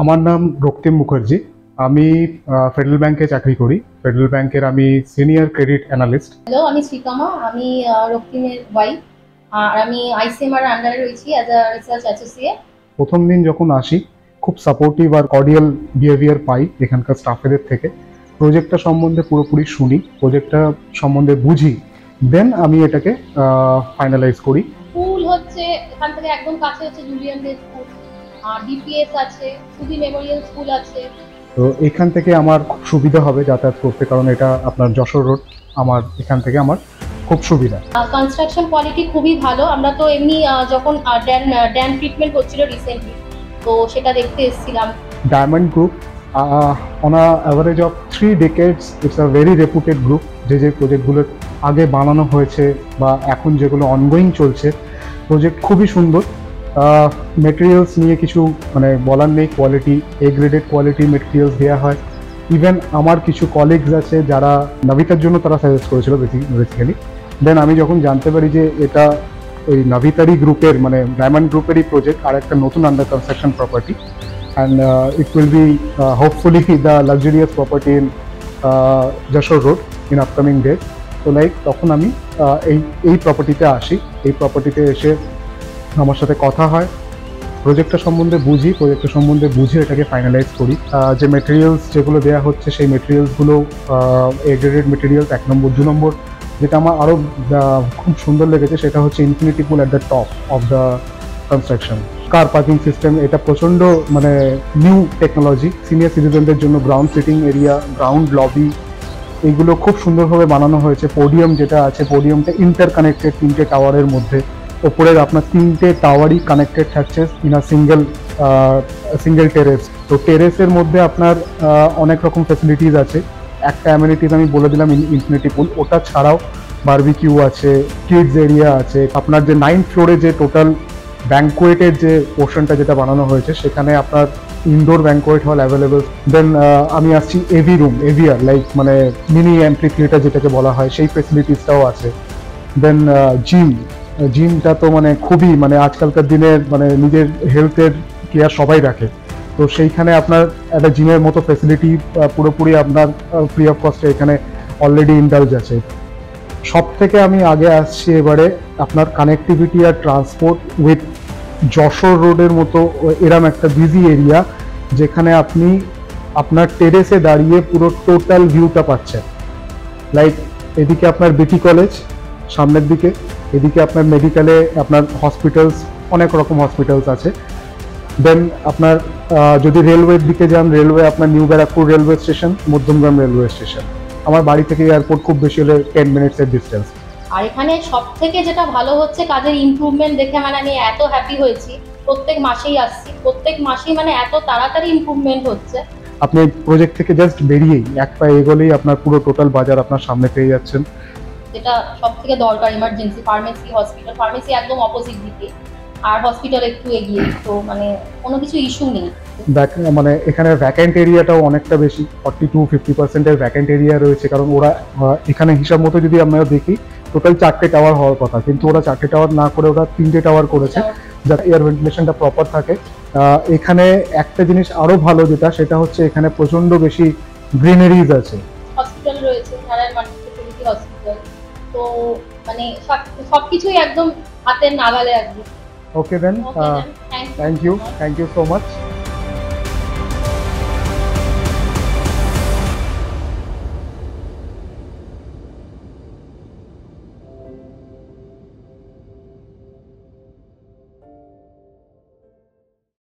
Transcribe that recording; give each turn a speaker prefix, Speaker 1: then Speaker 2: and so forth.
Speaker 1: আমার নাম রক্তিম মুখার্জি। আমি ফেডারেল ব্যাংকে চাকরি করি। ফেডারেল ব্যাংকের আমি সিনিয়র ক্রেডিট অ্যানালিস্ট।
Speaker 2: হ্যালো, আমি শ্রীকামা। আমি রক্তিমের ওয়াইফ। আর আমি আইসিএমআর আন্ডারে রয়েছি অ্যাজ আ রিসার্চ অ্যাসোসিয়েট।
Speaker 1: প্রথম দিন যখন আসি খুব সাপোর্টিভ আর কর্ডিয়াল বিহেভিয়ার পাই এখানকার স্টাফেদের থেকে। প্রজেক্টটা সম্বন্ধে পুরোপুরি শুনি, প্রজেক্টটা সম্বন্ধে বুঝি, দেন আমি এটাকে ফাইনালাইজ করি।
Speaker 2: স্কুল হচ্ছে এখান থেকে একদম কাছে হচ্ছে জুলিয়ান ডে স্কুল, আর ডিপিএস আছে, সুধি মেমোরিয়াল স্কুল আছে।
Speaker 1: তো এখান থেকে আমার খুব সুবিধা হবে যাতায়াত করতে, কারণ এটা আপনার যশোর রোড। আমার এখান থেকে আমার খুব সুবিধা।
Speaker 2: কনস্ট্রাকশন কোয়ালিটি খুবই ভালো। আমরা তো এমনি যখন ড্যান ট্রিটমেন্ট হচ্ছিল রিসেন্টলি, তো সেটা দেখতে এসেছিলাম।
Speaker 1: Diamond Group, on a average of 3 decades, it's a very reputed group. যে প্রজেক্টগুলো আগে বানানো হয়েছে বা এখন যেগুলো অনগোয়িং চলছে, প্রজেক্ট খুবই সুন্দর। মেটেরিয়ালস নিয়ে কিছু মানে বলার নেই, কোয়ালিটি এ গ্রেডেড কোয়ালিটি মেটেরিয়ালস দেওয়া হয়। ইভেন আমার কিছু কলিগস আছে যারা নাভিতার জন্য তারা সাজেস্ট করেছিল বেসিক্যালি। দেন আমি যখন জানতে পারি যে এটা ওই নাভিতারি গ্রুপের মানে ডায়মন্ড গ্রুপেরই প্রজেক্ট, আর একটা নতুন under construction property, and it will be hopefully the luxurious property in Jashore Road in upcoming days. তো লাইক তখন আমি এই প্রপার্টিতে আসি। এই প্রপার্টিতে এসে আমার সাথে কথা হয়, প্রজেক্টটা সম্বন্ধে বুঝে এটাকে ফাইনালাইজ করি। যে মেটেরিয়ালস যেগুলো দেওয়া হচ্ছে সেই মেটেরিয়ালসগুলো এ গ্রেডেড মেটেরিয়ালস 1 নম্বর। 2 নম্বর যেটা আমার আরও খুব সুন্দর লেগেছে সেটা হচ্ছে infinity pool at the top of the construction. Car parking system, এটা প্রচণ্ড মানে নিউ টেকনোলজি। সিনিয়র সিটিজেনদের জন্য ground sitting area, ground lobby, এইগুলো খুব সুন্দরভাবে বানানো হয়েছে। পোডিয়াম যেটা আছে, পোডিয়ামটা ইন্টার কানেক্টেড 3টে টাওয়ারের মধ্যে। ওপরের আপনার 3টে টাওয়ারই কানেক্টেড থাকছে ইন আ সিঙ্গেল টেরেস। তো টেরেসের মধ্যে আপনার অনেক রকম ফ্যাসিলিটিস আছে। একটা অ্যামিনিটিস আমি বলে দিলাম ইনফিনিটি পুল, ওটা ছাড়াও বারবিকিউ আছে, কিডস এরিয়া আছে। আপনার যে 9th ফ্লোরে যে টোটাল ব্যাঙ্কোয়েটের যে পোর্শনটা যেটা বানানো হয়েছে সেখানে আপনার ইনডোর ব্যাঙ্কোয়েট হল অ্যাভেলেবল। দেন আমি আসছি এভি রুম, এভিআর লাইক মানে মিনি অ্যাম্পলিথিয়েটার যেটাকে বলা হয়, সেই ফেসিলিটিসটাও আছে। দেন জিমটা তো মানে খুবই মানে আজকালকার দিনের মানে নিজের হেলথের কেয়ার সবাই রাখে, তো সেইখানে আপনার একটা জিমের মতো ফেসিলিটি পুরোপুরি আপনার ফ্রি অফ কস্টে এখানে অলরেডি ইন্ডালজ আছে। সব থেকে আমি আগে আসছি এবারে আপনার কানেক্টিভিটি আর ট্রান্সপোর্ট উইথ যশোর রোডের মতো এরম একটা বিজি এরিয়া, যেখানে আপনি আপনার টেরেসে দাঁড়িয়ে পুরো টোটাল ভিউটা পাচ্ছেন। লাইক এদিকে আপনার বিটি কলেজ সামনের দিকে, এদিকে আপনার মেডিকেলে আপনার হসপিটালস, অনেক রকম হসপিটালস আছে। দেন আপনার যদি রেলওয়ের দিকে যান, রেলওয়ে আপনার new Barrackpore railway station, Madhyamgram railway station. আমার বাড়ি থেকে এয়ারপোর্ট খুব বেশি হলে 10 মিনিটসের ডিস্টেন্স।
Speaker 2: আর এখানে সব থেকে যেটা ভালো হচ্ছে কাজের ইমপ্রুভমেন্ট দেখে মানে আমি এত হ্যাপি হয়েছি। প্রত্যেক মাসেই আসছি, প্রত্যেক মাসেই মানে এত তাড়াতাড়ি ইমপ্রুভমেন্ট হচ্ছে।
Speaker 1: আপনি প্রজেক্ট থেকে জাস্ট বেরিয়েই এক পায়ে এগোলেই আপনার পুরো টোটাল বাজার আপনার সামনে পেয়ে যাচ্ছেন।
Speaker 2: যেটা সব থেকে দরকার ইমার্জেন্সি, ফার্মেসি, হসপিটাল। ফার্মেসি একদম অপোজিট দিকে, আর হসপিটাল একটু এগিয়ে। তো মানে কোনো কিছু ইস্যু নেই।
Speaker 1: মানে এখানে ভ্যাকেন্ট এরিয়াটাও অনেকটা বেশি, 40-50% ভ্যাকেন্ট এরিয়া রয়েছে। কারণ ওরা এখানে হিসাব মতো যদি আমরা দেখি টোটাল 4টে টাওয়ার হওয়ার কথা, কিন্তু ওরা 4টে টাওয়ার না করে ওরা 3টে টাওয়ার করেছে যাতে এয়ার ভেন্টিলেশনটা প্রপার থাকে। এখানে একটা জিনিস আরো ভালো যেটা, সেটা হচ্ছে এখানে প্রচন্ড বেশি গ্রিনারিজ আছে।
Speaker 2: হসপিটাল রয়েছে, নারায়ণ মাল্টি হসপিটাল। তো মানে সবকিছুই একদম হাতের নাগালে একদম।
Speaker 1: ওকে দেন, থ্যাংক ইউ সো মাচ।